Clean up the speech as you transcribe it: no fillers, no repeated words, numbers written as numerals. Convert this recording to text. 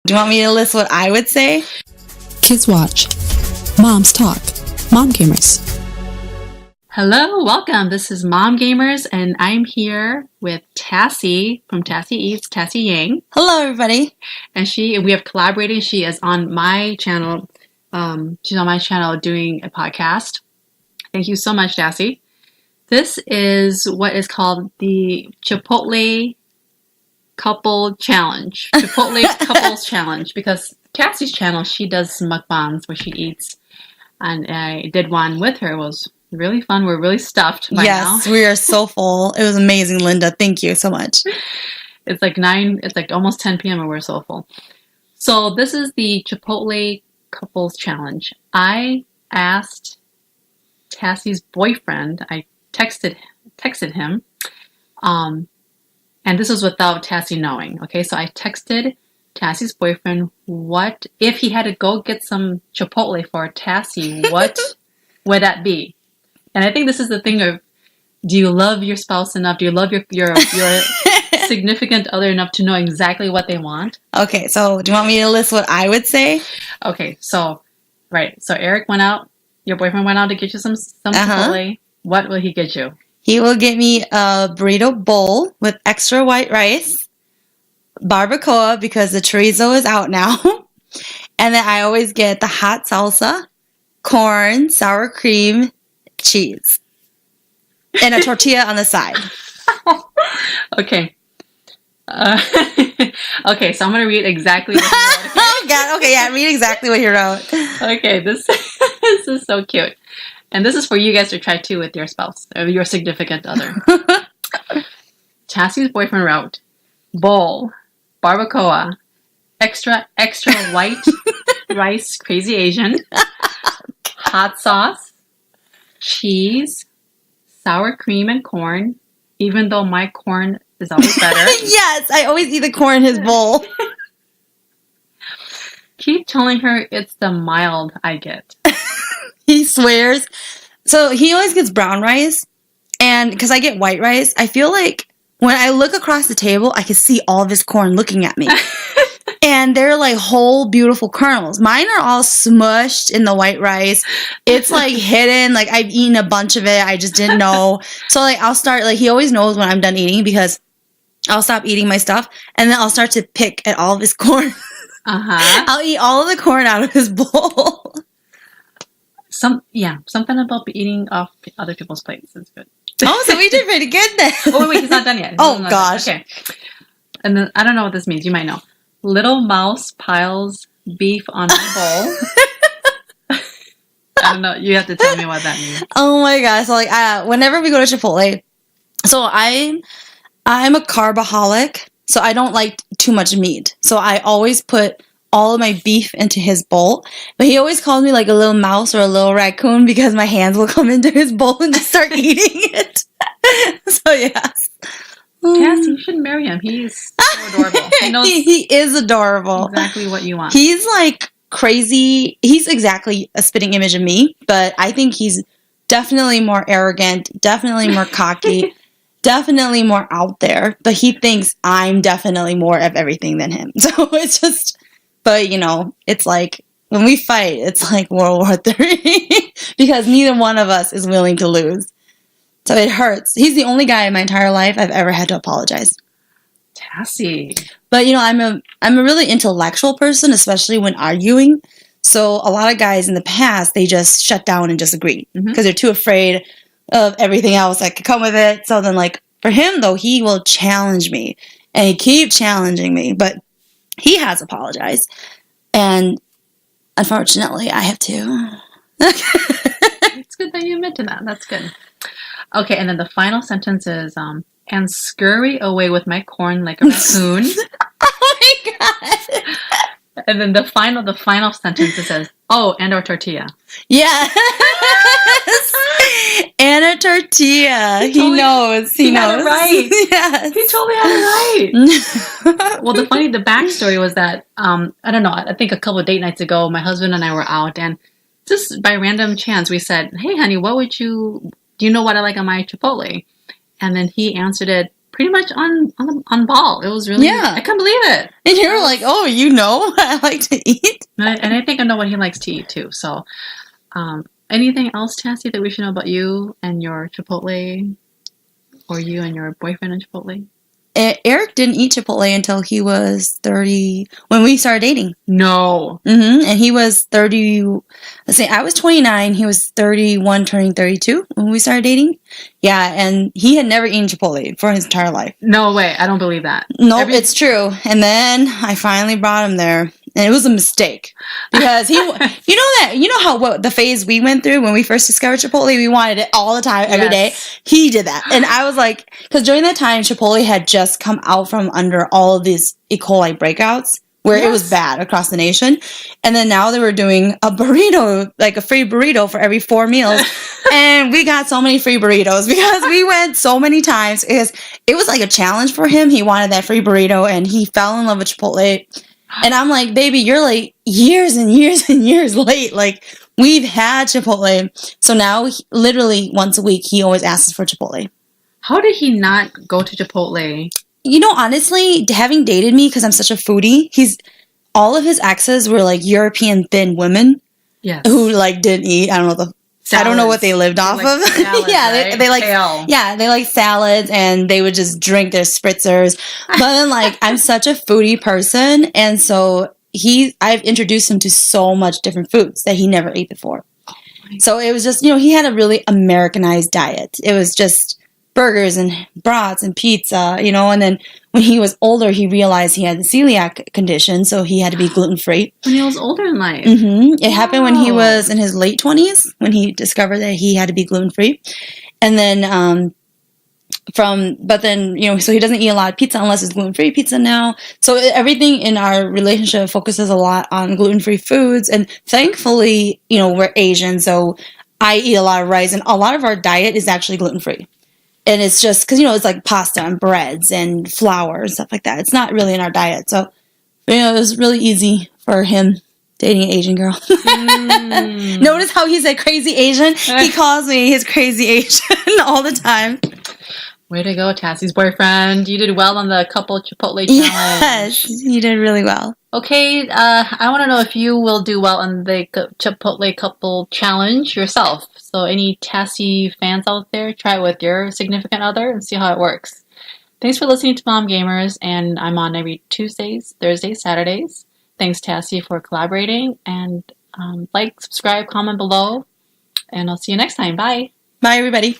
Do you want me to list what I would say? Kids watch. Moms talk. Mom gamers. Hello, welcome. This is Mom Gamers, and I'm here with Tassie from Tassie Eats, Tassie Yang. Hello, everybody. And we have collaborated. She is on my channel. She's on my channel doing a podcast. Thank you so much, Tassie. This is what is called the Chipotle Couple Challenge. Chipotle Couples Challenge. Because Tassie's channel, she does mukbangs where she eats. And I did one with her. It was really fun. We're really stuffed by now. Yes, we are so full. It was amazing, Linda. Thank you so much. It's like almost 10 p.m. and we're so full. So this is the Chipotle Couples Challenge. I asked Tassie's boyfriend, I texted him, and this was without Tassie knowing. Okay, so I texted Tassie's boyfriend, what if he had to go get some Chipotle for Tassie, what would that be? And I think this is the thing of, do you love your spouse enough? Do you love your significant other enough to know exactly what they want? Okay, so do you want me to list what I would say? Okay, so, right. So Eric went out, your boyfriend went out to get you some Chipotle. What will he get you? He will get me a burrito bowl with extra white rice, barbacoa because the chorizo is out now, and then I always get the hot salsa, corn, sour cream, cheese, and a tortilla on the side. Okay. Okay, so I'm going to read exactly what he wrote. Okay? Oh, God. Okay, yeah, read exactly what he wrote. Okay, this is so cute. And this is for you guys to try too with your spouse or your significant other. Tassie's boyfriend wrote, bowl, barbacoa, extra white rice, crazy Asian, hot sauce, cheese, sour cream and corn, even though my corn is always better. Yes, I always eat the corn in his bowl. Keep telling her it's the mild I get. He swears. So he always gets brown rice, and because I get white rice, I feel like when I look across the table, I can see all of his corn looking at me. And they're like whole beautiful kernels. Mine are all smushed in the white rice. It's like hidden. Like I've eaten a bunch of it. I just didn't know. So like I'll start, like he always knows when I'm done eating because I'll stop eating my stuff and then I'll start to pick at all of his corn. I'll eat all of the corn out of his bowl. Something about eating off other people's plates is good. Oh, so we did pretty good then. Oh, wait, he's not done yet. Oh, gosh. Done. Okay. And then, I don't know what this means. You might know. Little mouse piles beef on my bowl. I don't know. You have to tell me what that means. Oh, my gosh. So, like, whenever we go to Chipotle, so I'm a carbaholic, so I don't like too much meat. So I always put all of my beef into his bowl, but he always calls me like a little mouse or a little raccoon because my hands will come into his bowl and just start eating it. So yes. Yes, you should marry him. He's so adorable. He knows he is adorable. Exactly what you want. He's like crazy. He's exactly a spitting image of me, but I think he's definitely more arrogant, definitely more cocky, definitely more out there, but he thinks I'm definitely more of everything than him. So it's just... But, you know, it's like, when we fight, it's like World War III. Because neither one of us is willing to lose. So it hurts. He's the only guy in my entire life I've ever had to apologize. Tassie. But, you know, I'm a really intellectual person, especially when arguing. So a lot of guys in the past, they just shut down and just agree. Because they're too afraid of everything else that could come with it. So then, like, for him, though, he will challenge me. And he keeps challenging me. But he has apologized, and unfortunately, I have to. It's good that you admit to that. That's good. Okay, and then the final sentence is, and scurry away with my corn like a raccoon. Oh my God. And then the final sentence it says, oh, and our tortilla. Yes. And a tortilla. He knows. He knows. Had it right. Yes. He totally had it right. Well, the backstory was that, I don't know, I think a couple of date nights ago, my husband and I were out, and just by random chance, we said, hey, honey, do you know what I like on my Chipotle? And then he answered it pretty much on ball. It was really, Yeah. I couldn't believe it. And you were like, oh, you know I like to eat? And I think I know what he likes to eat too. So, anything else, Tassie, that we should know about you and your Chipotle, or you and your boyfriend in Chipotle? Eric didn't eat Chipotle until he was 30, when we started dating. No. And he was 30, let's say I was 29, he was 31, turning 32 when we started dating. Yeah, and he had never eaten Chipotle for his entire life. No way. I don't believe that. Nope, it's true. And then I finally brought him there. And it was a mistake because he, what the phase we went through when we first discovered Chipotle, we wanted it all the time, every day. He did that. And I was like, because during that time, Chipotle had just come out from under all of these E. coli breakouts where it was bad across the nation. And then now they were doing a burrito, like a free burrito for every 4 meals. And we got so many free burritos because we went so many times because it was like a challenge for him. He wanted that free burrito and he fell in love with Chipotle. And I'm like, baby, you're like years and years and years late. Like, we've had Chipotle. So now, literally once a week, he always asks for Chipotle. How did he not go to Chipotle? You know, honestly, having dated me, because I'm such a foodie, all of his exes were like European thin women. Yes. Who like didn't eat. I don't know I don't know what they lived off of. Salads, yeah, they like they like salads and they would just drink their spritzers. But then like I'm such a foodie person, and so I've introduced him to so much different foods that he never ate before. So it was just, he had a really Americanized diet. It was just burgers and brats and pizza, and then when he was older, he realized he had the celiac condition, so he had to be gluten-free. When he was older in life? It happened when he was in his late 20s, when he discovered that he had to be gluten-free. And then, so he doesn't eat a lot of pizza unless it's gluten-free pizza now. So everything in our relationship focuses a lot on gluten-free foods. And thankfully, we're Asian, so I eat a lot of rice, and a lot of our diet is actually gluten-free. And it's just because, it's like pasta and breads and flour and stuff like that. It's not really in our diet. So, it was really easy for him dating an Asian girl. Notice how he said crazy Asian? He calls me his crazy Asian all the time. Way to go, Tassie's boyfriend. You did well on the couple Chipotle challenge. Yes, you did really well. Okay, I want to know if you will do well on the Chipotle couple challenge yourself. So any Tassie fans out there, try it with your significant other and see how it works. Thanks for listening to Mom Gamers, and I'm on every Tuesdays, Thursdays, Saturdays. Thanks, Tassie, for collaborating, and like, subscribe, comment below, and I'll see you next time. Bye. Bye, everybody.